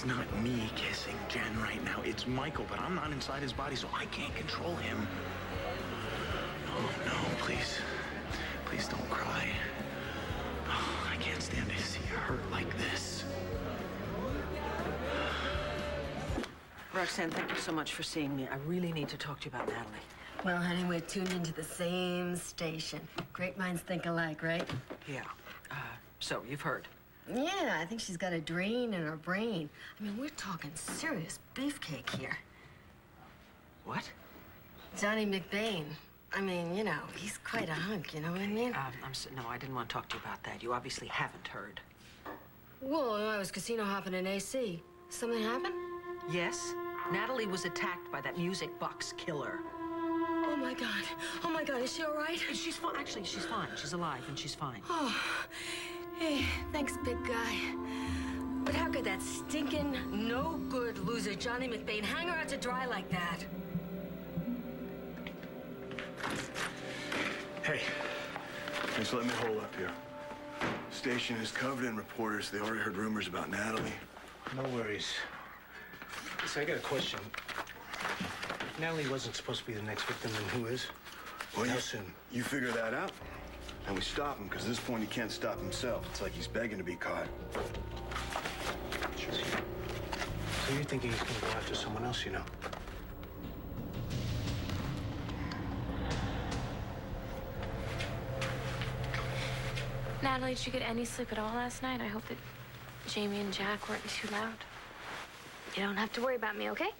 It's not me kissing Jen right now. It's Michael, but I'm not inside his body, so I can't control him. Oh, no, please. Please don't cry. Oh, I can't stand to see you hurt like this. Roxanne, thank you so much for seeing me. I really need to talk to you about Natalie. Well, honey, we're tuned into the same station. Great minds think alike, right? Yeah. So, you've heard. Yeah, I think she's got a drain in her brain. I mean, we're talking serious beefcake here. What? Johnny McBain. I mean, you know, he's quite a hunk, you know what I mean? No, I didn't want to talk to you about that. You obviously haven't heard. Well, I was casino hopping in AC. Something happened? Yes. Natalie was attacked by that music box killer. Oh, my God. Oh, my God. Is she all right? She's fine. Actually, she's fine. She's alive, and she's fine. Oh, hey, thanks, big guy. But how could that stinking, no-good loser Johnny McBain hang her out to dry like that? Hey, thanks for letting me hold up here. Station is covered in reporters. They already heard rumors about Natalie. No worries. So I got a question. If Natalie wasn't supposed to be the next victim, then who is? Well, How soon? You figure that out, and we stop him, because at this point he can't stop himself. It's like he's begging to be caught. Sure. So you're thinking he's going to go after someone else, you know? Natalie, did you get any sleep at all last night? I hope that Jamie and Jack weren't too loud. You don't have to worry about me, okay?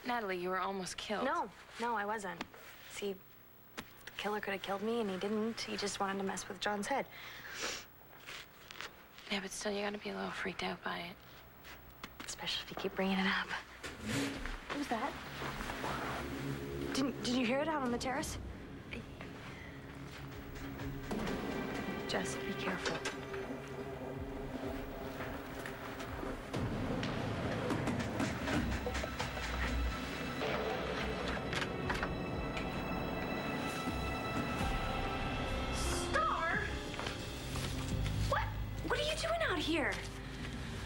Natalie, you were almost killed. No, I wasn't. See, the killer could have killed me, and he didn't. He just wanted to mess with John's head. Yeah, but still, you gotta be a little freaked out by it. Especially if you keep bringing it up. What was that? Did you hear it out on the terrace? Just be careful. Starr! What are you doing out here?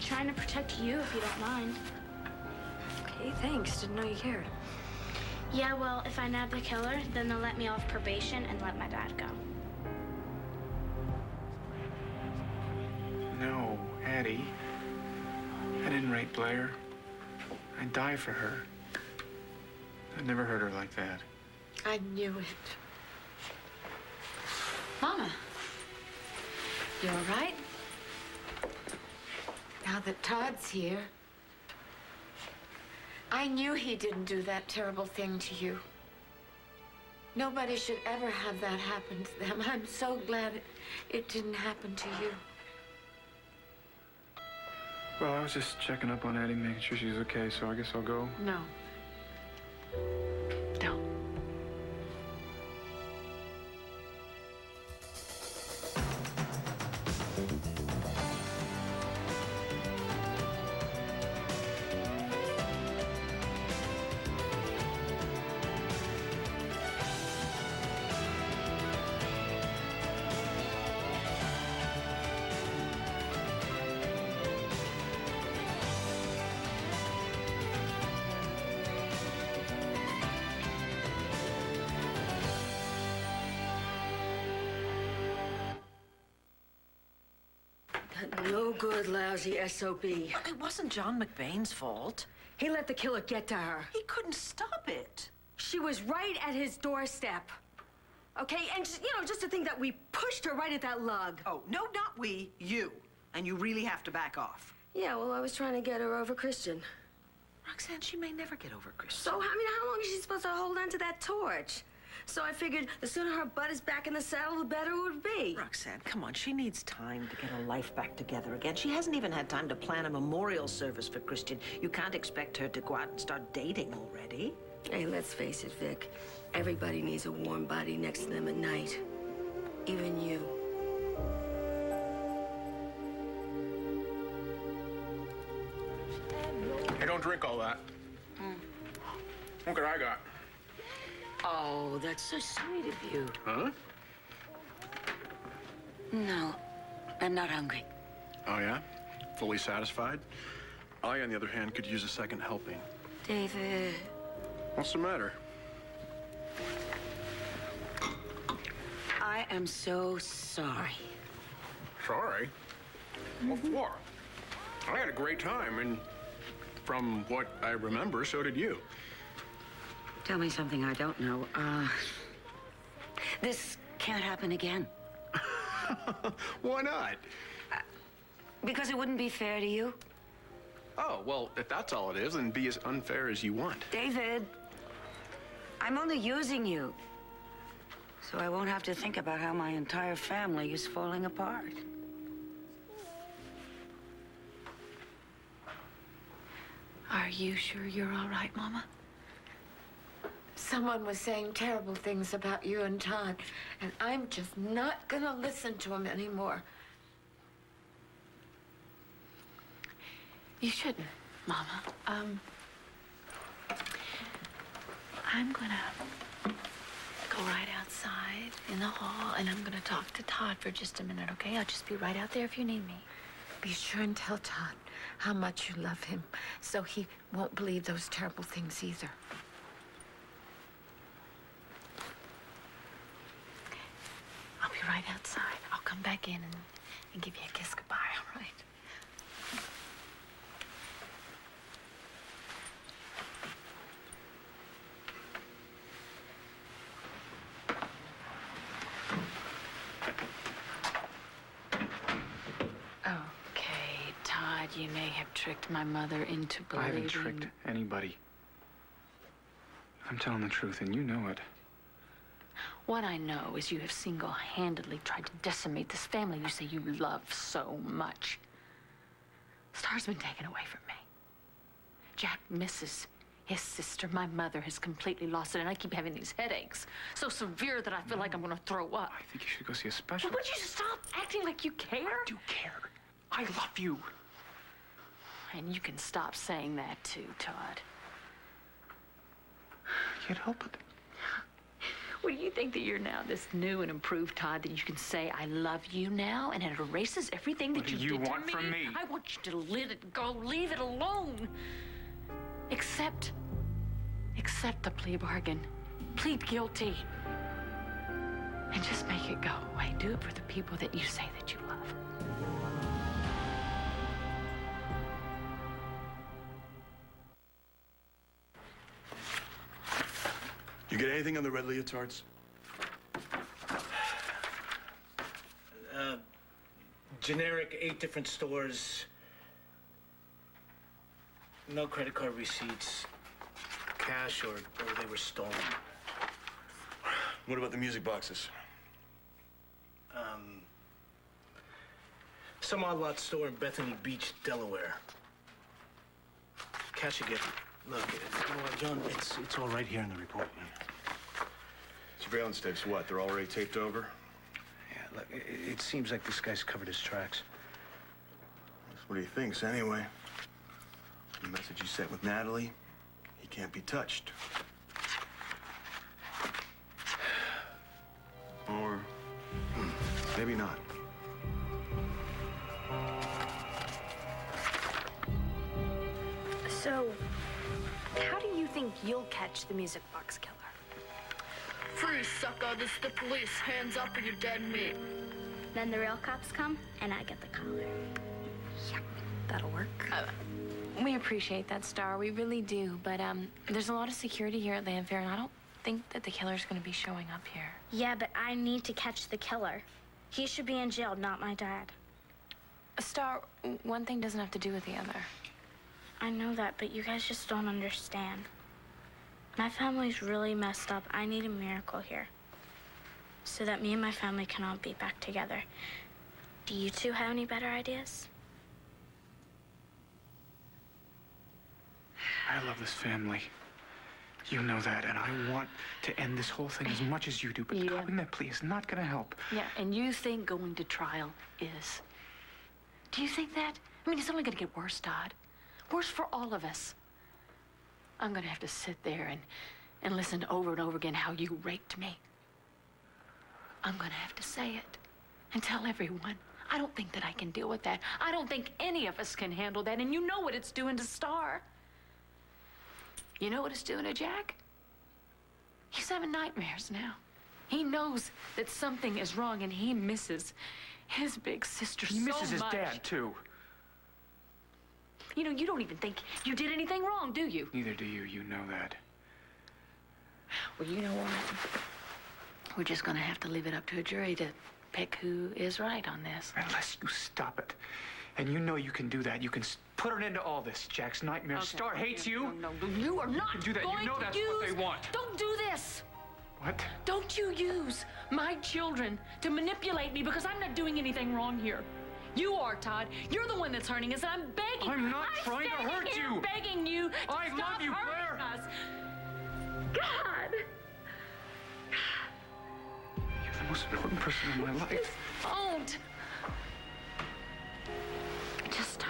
Trying to protect you, if you don't mind. Okay, thanks. Didn't know you cared. Yeah, well, if I nab the killer, then they'll let me off probation and let my dad go. No, Addie. I didn't rape Blair. I'd die for her. I'd never hurt her like that. I knew it. Mama, you all right? Now that Todd's here, I knew he didn't do that terrible thing to you. Nobody should ever have that happen to them. I'm so glad it didn't happen to you. Well, I was just checking up on Addie, making sure she's okay, so I guess I'll go. No. Don't. No good, lousy SOB. But it wasn't John McBain's fault. He let the killer get to her. He couldn't stop it. She was right at his doorstep. Okay, and just, just to think that we pushed her right at that lug. Oh, no, not we, you. And you really have to back off. Yeah, well, I was trying to get her over Christian. Roxanne, she may never get over Christian. So, how long is she supposed to hold on to that torch? So I figured the sooner her butt is back in the saddle, the better it would be. Roxanne, come on. She needs time to get her life back together again. She hasn't even had time to plan a memorial service for Christian. You can't expect her to go out and start dating already. Hey, let's face it, Vic. Everybody needs a warm body next to them at night. Even you. Hey, don't drink all that. Look what I got. Oh, that's so sweet of you. Huh? No, I'm not hungry. Oh, yeah? Fully satisfied? I, on the other hand, could use a second helping. David. What's the matter? I am so sorry. Sorry? What for? I had a great time, and from what I remember, so did you. Tell me something I don't know. This can't happen again. Why not? Because it wouldn't be fair to you. Oh, well, if that's all it is, then be as unfair as you want. David, I'm only using you, so I won't have to think about how my entire family is falling apart. Are you sure you're all right, Mama? Someone was saying terrible things about you and Todd, and I'm just not gonna listen to him anymore. You shouldn't, Mama. I'm gonna go right outside in the hall, and I'm gonna talk to Todd for just a minute, okay? I'll just be right out there if you need me. Be sure and tell Todd how much you love him, so he won't believe those terrible things either. I'll be right outside. I'll come back in and give you a kiss goodbye, all right? Okay, Todd, you may have tricked my mother into I believing... haven't tricked anybody. I'm telling the truth, and you know it. What I know is you have single-handedly tried to decimate this family you say you love so much. Star's been taken away from me. Jack misses his sister. My mother has completely lost it, and I keep having these headaches. So severe that I feel like I'm gonna throw up. I think you should go see a specialist. Would you stop acting like you care? I do care. I love you. And you can stop saying that too, Todd. I can't help it. Well, do you think that you're now this new and improved Todd, that you can say, I love you now, and it erases everything that What you do you did want to from me? I want you to let it go. Leave it alone. Accept the plea bargain. Plead guilty. And just make it go away. Do it for the people that you say that you love. You get anything on the red leotards? Generic 8 different stores. No credit card receipts. Cash or they were stolen. What about the music boxes? Some odd lot store in Bethany Beach, Delaware. Cash again. Look, John, it's all right here in the report, man. Surveillance tapes, what? They're already taped over? Yeah, look, it seems like this guy's covered his tracks. What he thinks, anyway. The message he sent with Natalie, he can't be touched. Or maybe not. So, how do you think you'll catch the music box killer? Freeze, sucker. This is the police. Hands up or you're dead meat. Then the real cops come, and I get the collar. Yep, that'll work. We appreciate that, Starr. We really do. But there's a lot of security here at Land Fair, and I don't think that the killer's going to be showing up here. Yeah, but I need to catch the killer. He should be in jail, not my dad. Starr, one thing doesn't have to do with the other. I know that, but you guys just don't understand. My family's really messed up. I need a miracle here, so that me and my family can all be back together. Do you two have any better ideas? I love this family. You know that, and I want to end this whole thing as much as you do, but copping that plea is not gonna help. Yeah, and you think going to trial is. Do you think that? I mean, it's only gonna get worse, Todd. Worse for all of us. I'm gonna have to sit there and listen over and over again how you raped me. I'm gonna have to say it and tell everyone. I don't think that I can deal with that. I don't think any of us can handle that, and you know what it's doing to Starr. You know what it's doing to Jack? He's having nightmares now. He knows that something is wrong, and he misses his big sister so much. He misses his dad, too. You know, you don't even think you did anything wrong, do you? Neither do you. You know that. Well, you know what? We're just gonna have to leave it up to a jury to pick who is right on this. Unless you stop it. And you know you can do that. You can put an end to all this. Jack's nightmare. Okay. Starr hates you. No, you are not You can do that. going You know to that's use... what they want. Don't do this. What? Don't you use my children to manipulate me because I'm not doing anything wrong here. You are, Todd. You're the one that's hurting us, and I'm begging. I'm not trying to hurt here you. Begging you to I stop love you, hurting Blair. us. God. You're the most important person in my life. Don't. Just don't.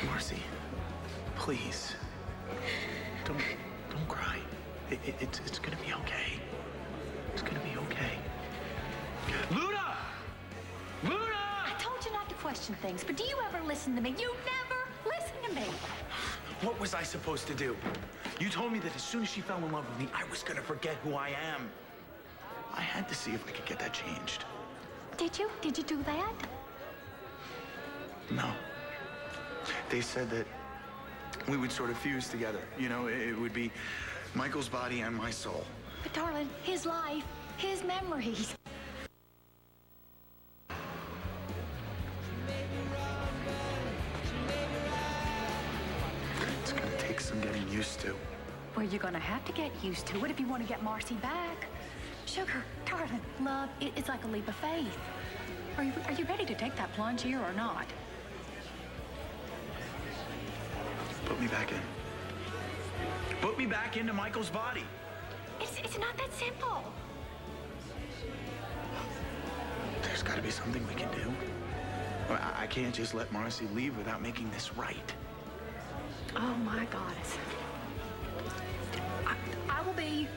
Marcie, please. Don't cry. It's gonna be okay. It's gonna be okay. Luna! Luna! I told you not to question things, but do you ever listen to me? You never listen to me. What was I supposed to do? You told me that as soon as she fell in love with me, I was gonna forget who I am. I had to see if I could get that changed. Did you? Did you do that? No. They said that we would sort of fuse together. You know, it would be Michael's body and my soul. But darling, his life, his memories. It's gonna take some getting used to. Well, you're gonna have to get used to it if you want to get Marcie back. Sugar, darling, love, it's like a leap of faith. Are you ready to take that plunge here or not? Put me back in. Put me back into Michael's body. It's not that simple. There's got to be something we can do. I can't just let Marcie leave without making this right. Oh, my goddess. I will be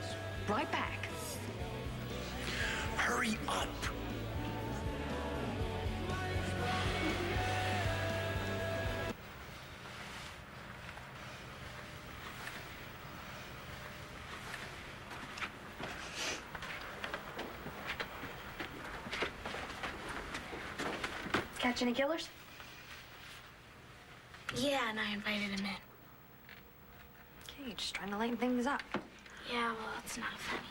right back. Hurry up. Catch any killers? Yeah, and I invited him in. Okay, just trying to lighten things up. Yeah, well, it's not funny.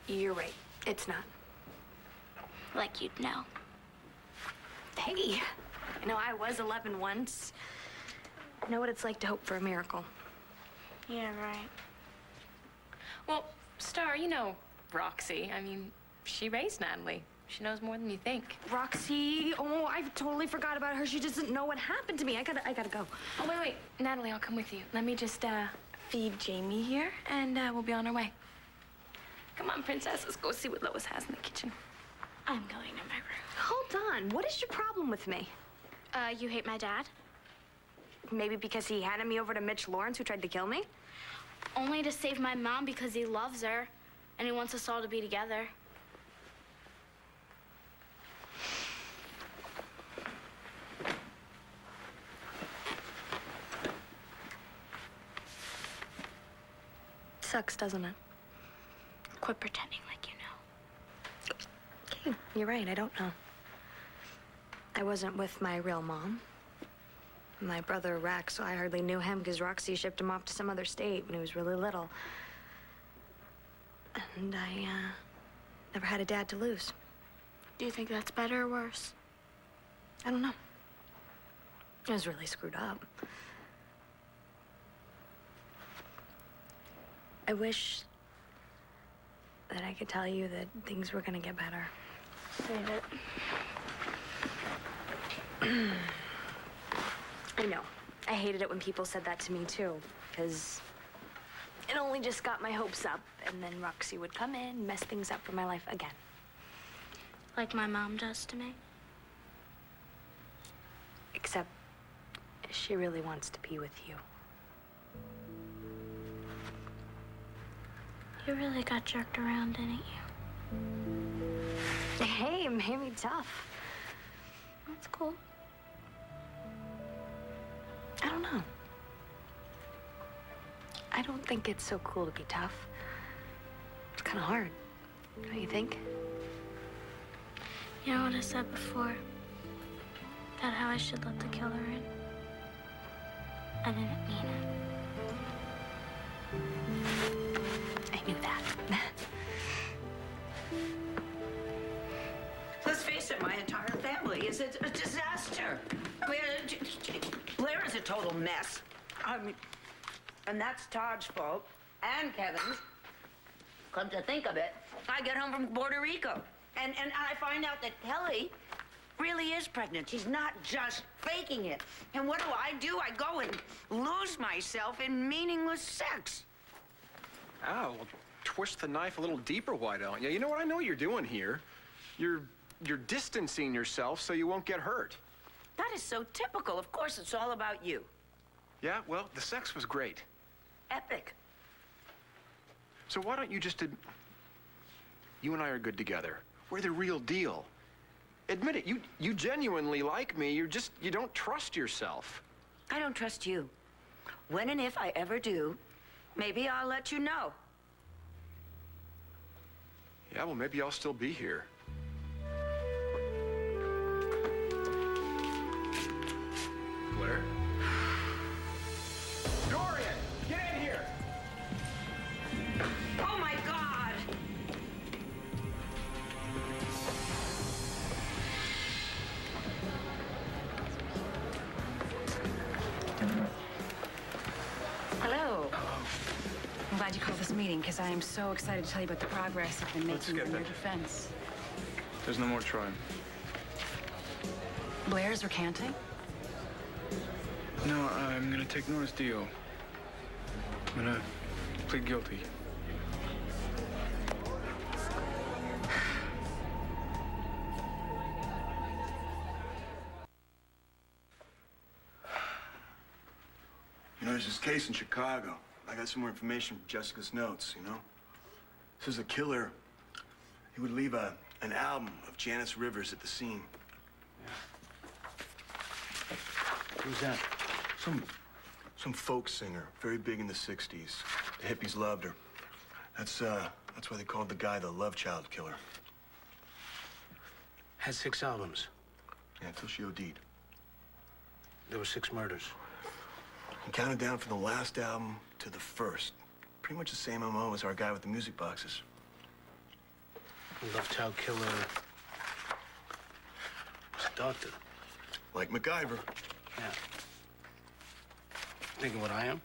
You're right. It's not. Like you'd know. Hey, you know, I was 11 once. I know what it's like to hope for a miracle. Yeah, right. Well, Starr, you know Roxy. I mean, she raised Natalie. She knows more than you think. Roxy? Oh, I totally forgot about her. She doesn't know what happened to me. I gotta go. Oh, wait. Natalie, I'll come with you. Let me just, feed Jamie here, and, we'll be on our way. Come on, princess. Let's go see what Lois has in the kitchen. I'm going to my room. Hold on. What is your problem with me? You hate my dad? Maybe because he handed me over to Mitch Lawrence, who tried to kill me? Only to save my mom because he loves her, and he wants us all to be together. Sucks, doesn't it? Quit pretending like you know. Okay, you're right. I don't know. I wasn't with my real mom. My brother, Rex, I hardly knew him because Roxy shipped him off to some other state when he was really little. And I, never had a dad to lose. Do you think that's better or worse? I don't know. It was really screwed up. I wish that I could tell you that things were gonna get better. Save it. I know. I hated it when people said that to me, too, because it only just got my hopes up, and then Roxy would come in, mess things up for my life again. Like my mom does to me. Except she really wants to be with you. You really got jerked around, didn't you? Hey, it made me tough. That's cool. I don't know. I don't think it's so cool to be tough. It's kind of hard, don't you think? You know what I said before? About how I should let the killer in? I didn't mean it. I knew that. Let's face it, my entire family is a disaster. I mean, Blair is a total mess. I mean, and that's Todd's fault, and Kevin's. Come to think of it, I get home from Puerto Rico, and I find out that Kelly really is pregnant. She's not just faking it. And what do? I go and lose myself in meaningless sex. Oh, well, twist the knife a little deeper, why don't you? You know what? I know what you're doing here. You're distancing yourself so you won't get hurt. That is so typical. Of course, it's all about you. Yeah, well, the sex was great. Epic. So why don't you just... You and I are good together. We're the real deal. Admit it, you genuinely like me. You don't trust yourself. I don't trust you. When and if I ever do, maybe I'll let you know. Yeah, well, maybe I'll still be here. Blair? Dorian, get in here! Oh, my God! Hello. I'm glad you called this meeting because I am so excited to tell you about the progress I've been making in your defense. There's no more trying. Blair's recanting? No, I'm gonna take Nora's deal. I'm gonna plead guilty. You know, there's this case in Chicago. I got some more information from Jessica's notes, you know? This is a killer. He would leave an album of Janice Rivers at the scene. Who's that? Some folk singer, very big in the 60s. The hippies loved her. That's why they called the guy the love child killer. Had 6 albums. Yeah, until she OD'd. There were 6 murders. He counted down from the last album to the first. Pretty much the same MO as our guy with the music boxes. Love child killer was a doctor. Like MacGyver. Yeah. Thinking what I am?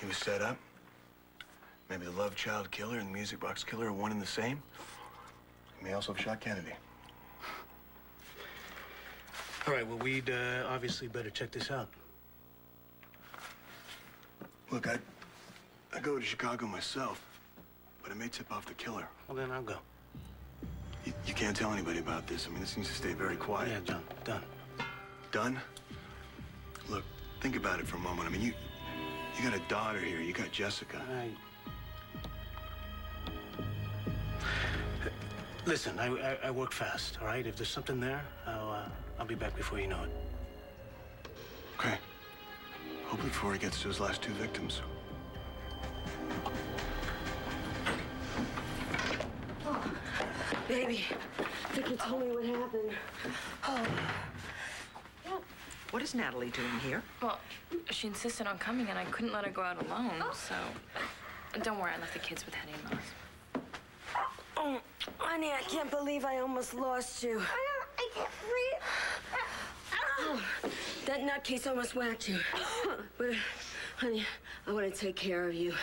He was set up. Maybe the love child killer and the music box killer are one and the same. He may also have shot Kennedy. All right, well, we'd obviously better check this out. Look, I go to Chicago myself, but I may tip off the killer. Well, then I'll go. You can't tell anybody about this. I mean, this needs to stay very quiet. Yeah, John, done. Done? Look, think about it for a moment. I mean, you got a daughter here. You got Jessica. Listen, I work fast, all right? If there's something there, I'll be back before you know it. Okay. Hopefully before he gets to his last 2 victims. Oh, baby, Vicky told me what happened. Oh. What is Natalie doing here? Well, she insisted on coming, and I couldn't let her go out alone, so... Don't worry, I left the kids with Hetty and Lois. Oh, honey, I can't believe I almost lost you. I can't breathe. Oh, that nutcase almost whacked you. But, honey, I want to take care of you.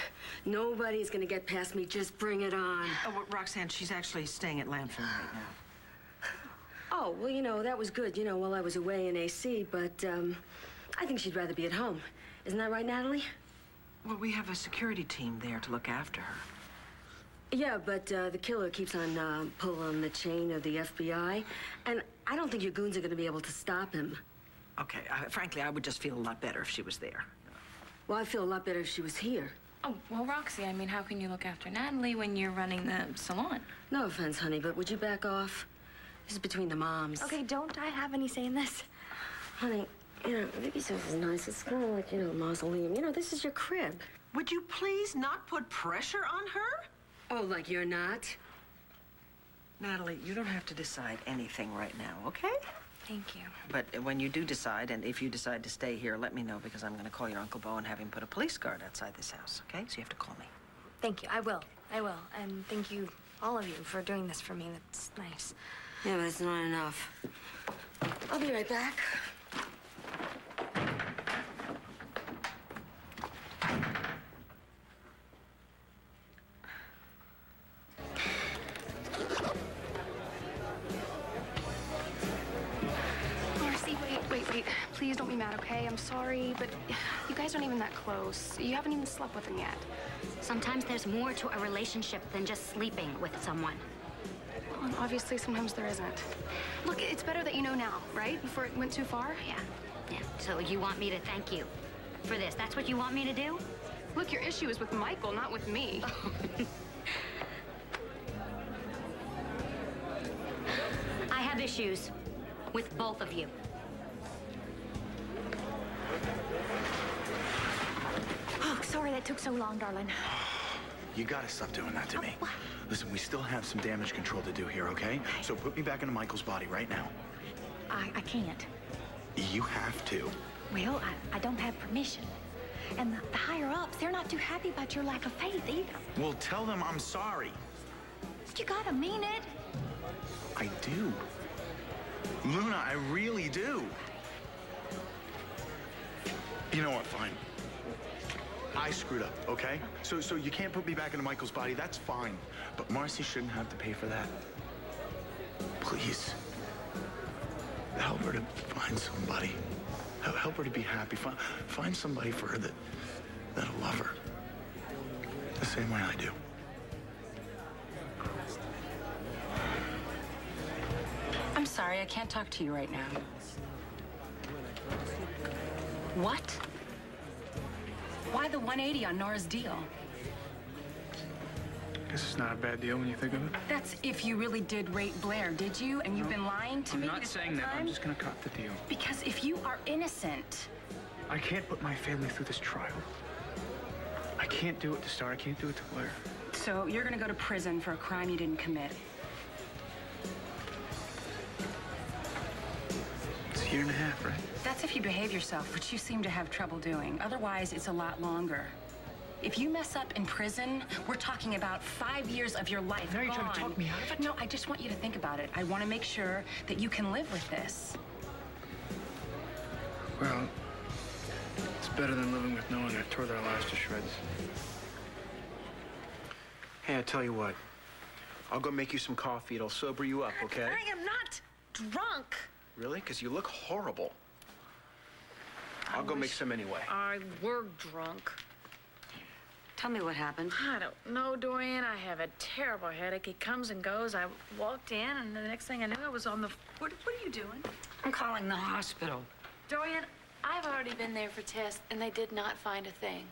Nobody's going to get past me. Just bring it on. Oh, well, Roxanne, she's actually staying at Landfill right now. Oh, well, that was good, while I was away in AC, but, I think she'd rather be at home. Isn't that right, Natalie? Well, we have a security team there to look after her. Yeah, but the killer keeps on pulling the chain of the FBI, and I don't think your goons are going to be able to stop him. Okay, frankly, I would just feel a lot better if she was there. Well, I'd feel a lot better if she was here. Oh, well, Roxy, I mean, how can you look after Natalie when you're running the salon? No offense, honey, but would you back off? This is between the moms. Okay, don't I have any say in this? Honey, Vicky's house is nice. It's kind of like, a mausoleum. This is your crib. Would you please not put pressure on her? Oh, like you're not? Natalie, you don't have to decide anything right now, okay? Thank you. But when you do decide, and if you decide to stay here, let me know, because I'm going to call your Uncle Bo and have him put a police guard outside this house, okay? So you have to call me. Thank you. I will. And thank you, all of you, for doing this for me. That's nice. Yeah, but it's not enough. I'll be right back. Marcie, wait. Please don't be mad, okay? I'm sorry, but you guys aren't even that close. You haven't even slept with him yet. Sometimes there's more to a relationship than just sleeping with someone. Well, and obviously, sometimes there isn't. Look, it's better that you know now, right? Before it went too far? Yeah. So you want me to thank you for this? That's what you want me to do? Look, your issue is with Michael, not with me. I have issues with both of you. Oh, sorry that took so long, darling. You gotta stop doing that to me. Listen, we still have some damage control to do here, okay? So put me back into Michael's body right now. I can't. You have to. Well, I don't have permission. And the higher-ups, they're not too happy about your lack of faith either. Well, tell them I'm sorry. You gotta mean it. I do. Luna, I really do. You know what, fine. I screwed up, okay? So you can't put me back into Michael's body, that's fine. But Marcie shouldn't have to pay for that. Please. Help her to find somebody. Help her to be happy. Find somebody for her that'll love her. The same way I do. I'm sorry, I can't talk to you right now. What? Why the 180 on Nora's deal? Guess it's not a bad deal when you think of it. That's if you really did rape Blair, did you? And you've been lying to me I'm not this saying whole that. time? I'm just gonna cut the deal. Because if you are innocent... I can't put my family through this trial. I can't do it to Starr. I can't do it to Blair. So you're gonna go to prison for a crime you didn't commit. It's a year and a half, right? That's if you behave yourself, which you seem to have trouble doing. Otherwise, it's a lot longer. If you mess up in prison, we're talking about 5 years of your life. Now you're trying to talk me out of it? No, I just want you to think about it. I want to make sure that you can live with this. Well, it's better than living with knowing I tore their lives to shreds. Hey, I tell you what. I'll go make you some coffee. It'll sober you up, okay? I am not drunk. Really? Because you look horrible. I'll go make some anyway. I were drunk. Tell me what happened. I don't know, Dorian. I have a terrible headache. It comes and goes. I walked in, and the next thing I knew, I was on the... What are you doing? I'm calling the hospital. Dorian, I've already been there for tests, and they did not find a thing.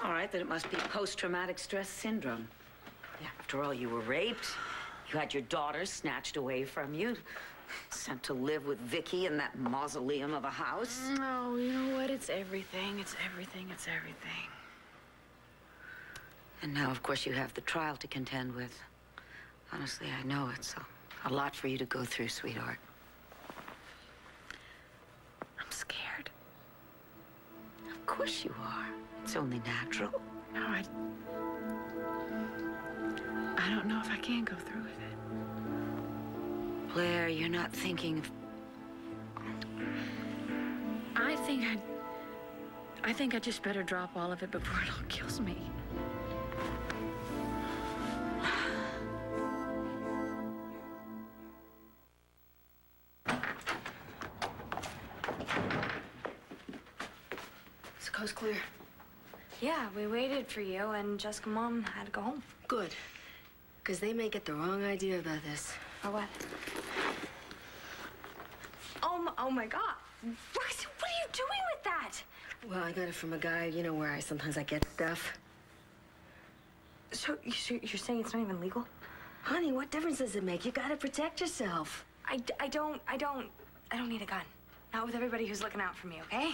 All right, then it must be post-traumatic stress syndrome. Yeah, after all, you were raped. You had your daughter snatched away from you. Sent to live with Vicky in that mausoleum of a house. No, you know what? It's everything. It's everything. It's everything. And now, of course, you have the trial to contend with. Honestly, I know it's a lot for you to go through, sweetheart. I'm scared. Of course you are. It's only natural. No, I don't know if I can go through with it. Blair, you're not thinking of... I think I just better drop all of it before it all kills me. Yeah, we waited for you, and Jessica Mom had to go home. Good. Because they may get the wrong idea about this. Or what? Oh my God. Roxy, what are you doing with that? Well, I got it from a guy, you know, where sometimes I get stuff. So you're saying it's not even legal? Honey, what difference does it make? You gotta protect yourself. I don't need a gun. Not with everybody who's looking out for me, okay?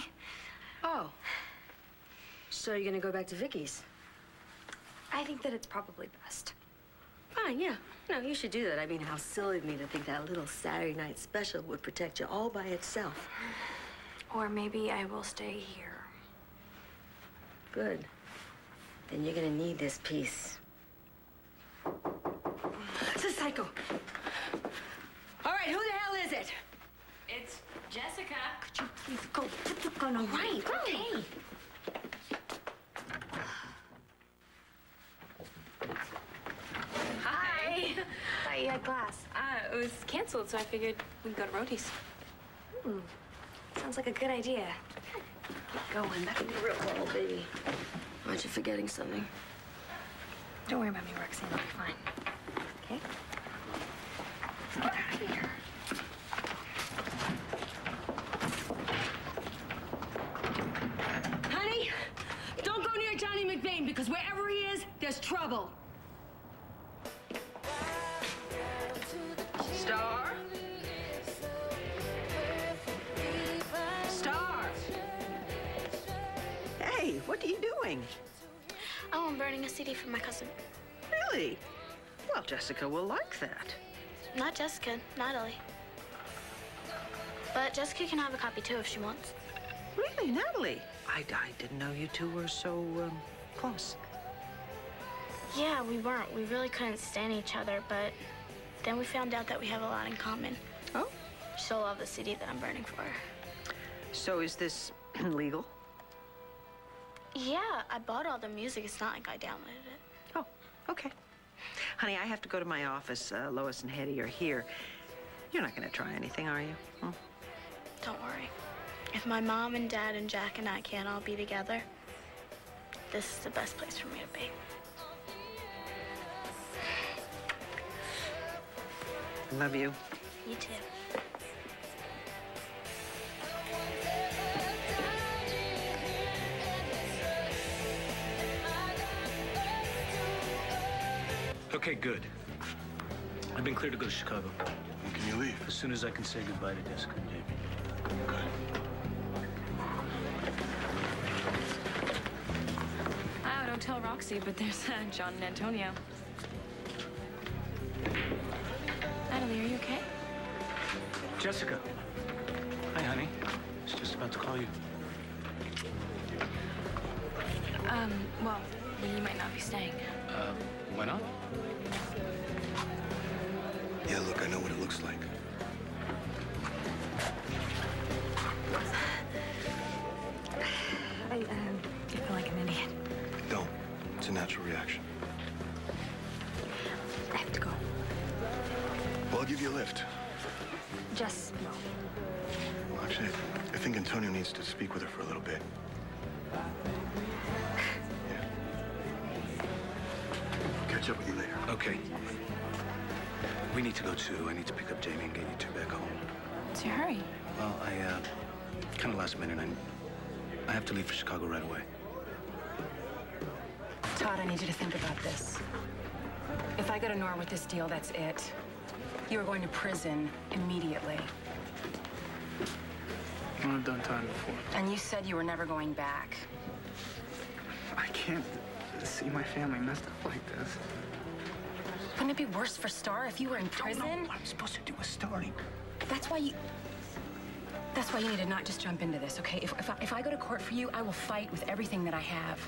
Oh. So you're gonna go back to Vickers? I think that it's probably best. Fine, yeah. No, you should do that. I mean, how silly of me to think that little Saturday night special would protect you all by itself. Or maybe I will stay here. Good. Then you're gonna need this piece. It's a psycho. All right, who the hell is it? It's Jessica. Could you please go put the gun away? Right, okay. Hi. Thought you had class. It was canceled, so I figured we'd go to Rhodey's. Sounds like a good idea. Keep going. That'll be real well, baby. Aren't you forgetting something? Don't worry about me, Roxanne. I'll be fine. Okay? Let's get out of here. Honey, don't go near Johnny McBain because wherever he is, there's trouble. Starr? Starr? Hey, what are you doing? Oh, I'm burning a CD for my cousin. Really? Well, Jessica will like that. Not Jessica, Natalie. But Jessica can have a copy too if she wants. Really, Natalie? I didn't know you two were so, close. Yeah, we weren't. We really couldn't stand each other, but then we found out that we have a lot in common. Oh? She'll love the CD that I'm burning for her. So is this legal? Yeah, I bought all the music. It's not like I downloaded it. Oh, okay. Honey, I have to go to my office. Lois and Hetty are here. You're not going to try anything, are you? Hmm? Don't worry. If my mom and dad and Jack and I can't all be together, this is the best place for me to be. Love you. You too. Okay, good. I've been cleared to go to Chicago. When can you leave? As soon as I can say goodbye to Jessica and Jamie. Oh, don't tell Roxy, but there's John and Antonio. Natalie, are you okay? Jessica. Hi, honey. I was just about to call you. Well, you might not be staying. Why not? Yeah, look, I know what it looks like. I feel like an idiot. Don't. It's a natural reaction. I have to go. Well, I'll give you a lift. Just no. Well, actually, I think Antonio needs to speak with her for a little bit. Yeah. Catch up with you later. Okay. We need to go too. I need to pick up Jamie and get you two back home. What's your hurry? Well, kind of last minute. I have to leave for Chicago right away. Todd, I need you to think about this. If I go to Nora with this deal, that's it. You are going to prison immediately. I've done time before. And you said you were never going back. I can't see my family messed up like this. Wouldn't it be worse for Starr if you were in prison? I don't know what I'm supposed to do with Starry. That's why you need to not just jump into this, okay? If I go to court for you, I will fight with everything that I have.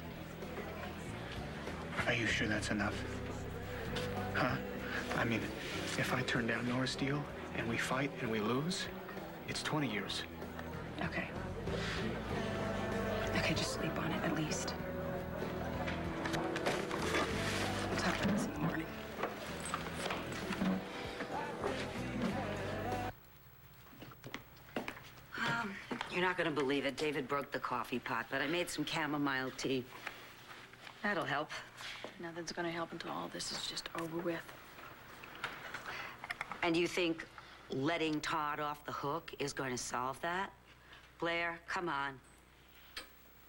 Are you sure that's enough? Huh? I mean, if I turn down Nora's deal and we fight and we lose, it's 20 years. Okay. Okay, just sleep on it at least. We'll talk about this in the morning. You're not going to believe it. David broke the coffee pot, but I made some chamomile tea. That'll help. Nothing's gonna help until all this is just over with. And you think letting Todd off the hook is going to solve that? Blair, come on.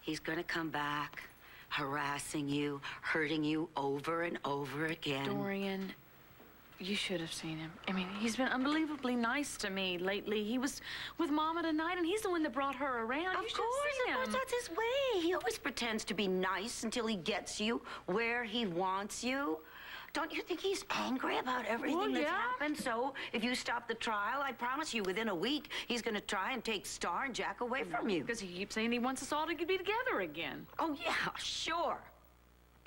He's going to come back, harassing you, hurting you over and over again. Dorian, you should have seen him. I mean, he's been unbelievably nice to me lately. He was with Mama tonight, and he's the one that brought her around. Of course, that's his way. He always pretends to be nice until he gets you where he wants you. Don't you think he's angry about everything that's happened? So if you stop the trial, I promise you, within a week, he's going to try and take Starr and Jack away from you. Because he keeps saying he wants us all to be together again. Oh, yeah, sure.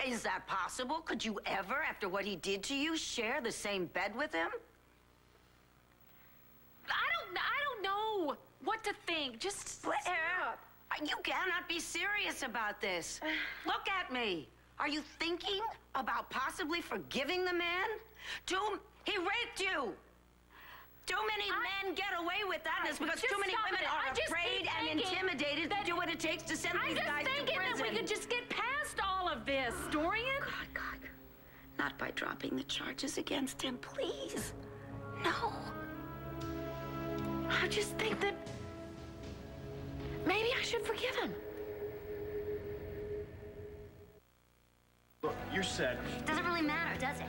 Is that possible? Could you ever, after what he did to you, share the same bed with him? I don't know what to think. Just Blair, you cannot be serious about this. Look at me. Are you thinking about possibly forgiving the man? He raped you. Too many men get away with that, and it's because too many women are afraid and intimidated to do what it takes to send these guys to prison. I'm just thinking that we could just get past all of this, Dorian. God. Not by dropping the charges against him, please. No. I just think that maybe I should forgive him. Look, you're set. Doesn't really matter, does it?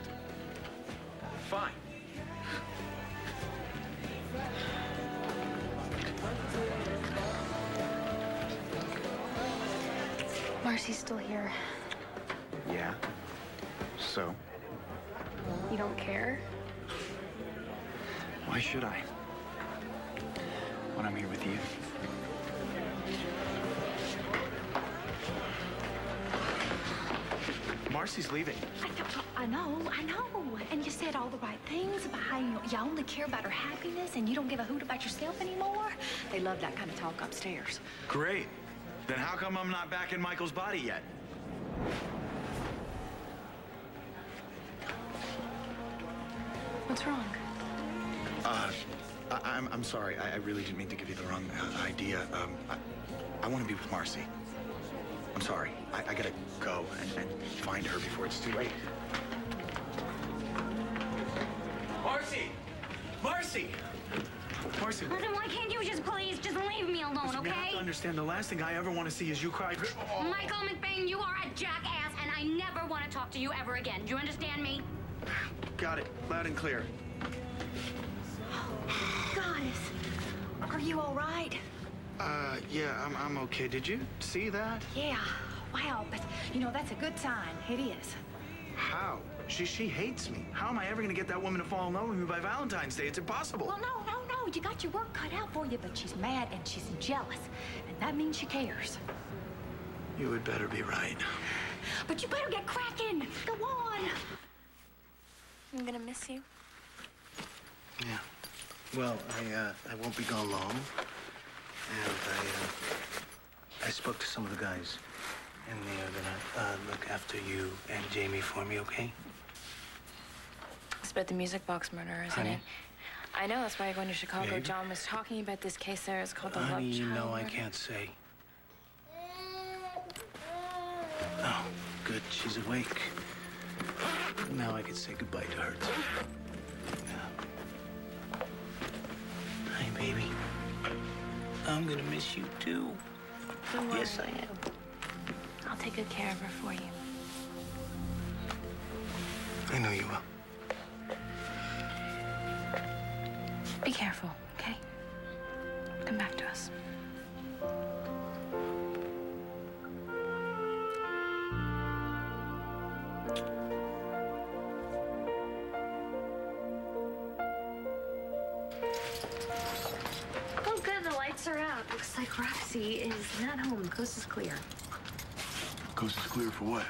Fine. Marcie's still here. Yeah. So? You don't care? Why should I? When I'm here with you. Marcie's leaving. I know. And you said all the right things about how you only care about her happiness and you don't give a hoot about yourself anymore. They love that kind of talk upstairs. Great. Then how come I'm not back in Michael's body yet? What's wrong? I'm sorry. I really didn't mean to give you the wrong idea. I want to be with Marcie. I'm sorry. I gotta go and find her before it's too late. Marcie! Marcie! Marcie! Listen, why can't you just please just leave me alone, Listen, okay? you have to understand, the last thing I ever want to see is you cry. Oh. Michael McBain, you are a jackass, and I never want to talk to you ever again. Do you understand me? Got it. Loud and clear. Guys, are you all right? Yeah, I'm okay. Did you see that? Yeah. Wow, but that's a good sign. It is. How? She hates me. How am I ever gonna get that woman to fall in love with me by Valentine's Day? It's impossible. Well, no. You got your work cut out for you, but she's mad and she's jealous. And that means she cares. You had better be right. But you better get cracking. Go on. I'm gonna miss you. Yeah. Well, I won't be gone long. And I spoke to some of the guys. And they are gonna look after you and Jamie for me, okay? It's about the music box murder, isn't Honey? it? I know, that's why you're going to Chicago. Babe? John was talking about this case there. It's called the Love Honey, Child. you know I murder. can't say. Oh, good. She's awake. Now I can say goodbye to her, too. Yeah. Hi, baby. I'm gonna miss you, too. Don't worry. Yes, I am. I'll take good care of her for you. I know you will. Be careful, okay? Come back to us. Oh, good. The lights are out. Looks like Roxy is not home. The coast is clear. Coast is clear for what?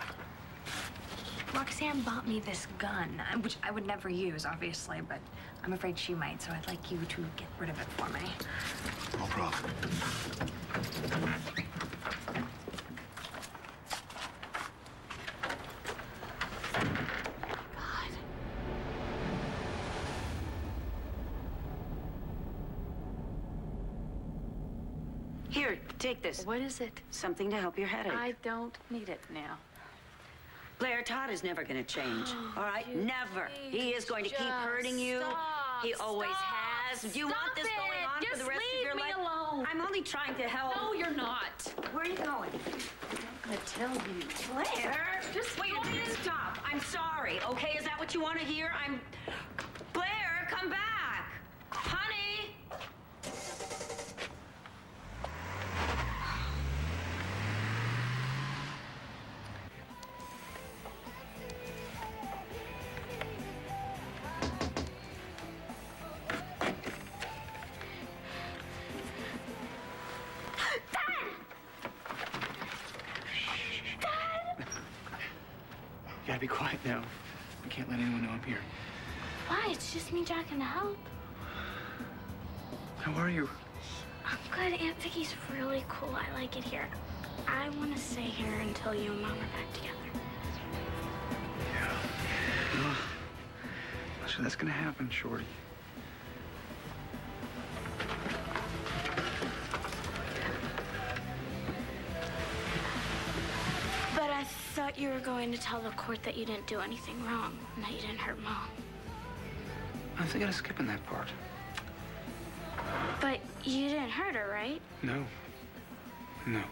Roxanne bought me this gun, which I would never use, obviously, but I'm afraid she might, so I'd like you to get rid of it for me. No problem. Here, take this. What is it? Something to help your headache. I don't need it now. Blair, Todd is never going to change, all right? Never. He is going to keep hurting you. He always has. Do you want this going on for the rest of your life? Just leave me alone. I'm only trying to help. No, you're not. Where are you going? I'm going to tell you. Blair, just wait a minute. Stop. I'm sorry, okay? Is that what you want to hear? Blair, come back. Honey. You gotta be quiet now. We can't let anyone know I'm here. Why? It's just me, Jack, and help. How are you? I'm good. Aunt Vicky's really cool. I like it here. I want to stay here until you and Mom are back together. Well, so that's gonna happen, Shorty. But I thought you were going to tell the court that you didn't do anything wrong and that you didn't hurt Mom. I think I'm skipping that part. But you didn't hurt her, right? No. No.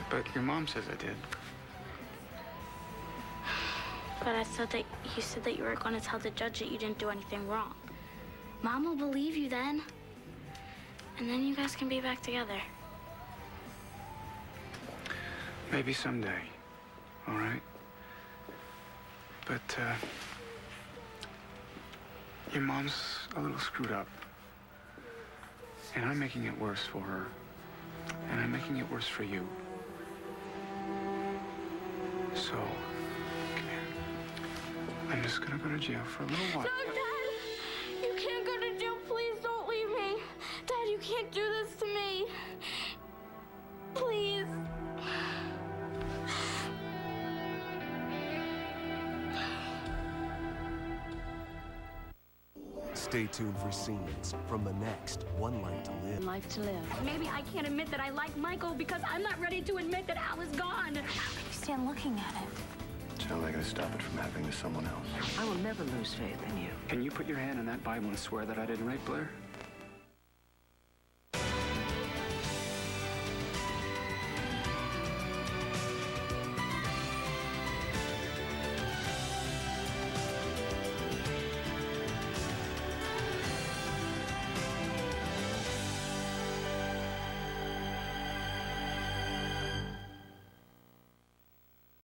But your mom says I did. But I thought that you said that you were going to tell the judge that you didn't do anything wrong. Mom will believe you then. And then you guys can be back together. Maybe someday. All right? But, your mom's a little screwed up. And I'm making it worse for her. And I'm making it worse for you. So, come here. I'm just gonna go to jail for a little while. No, Dad! You can't go to jail. Please don't leave me. Dad, you can't do this to me. Please. Stay tuned for scenes from the next One Life to Live. Life to live. Maybe I can't admit that I like Michael because I'm not ready to admit that Al is gone. How can you stand looking at it? So they're gonna stop it from happening to someone else. I will never lose faith in you. Can you put your hand on that Bible and swear that I didn't rape Blair?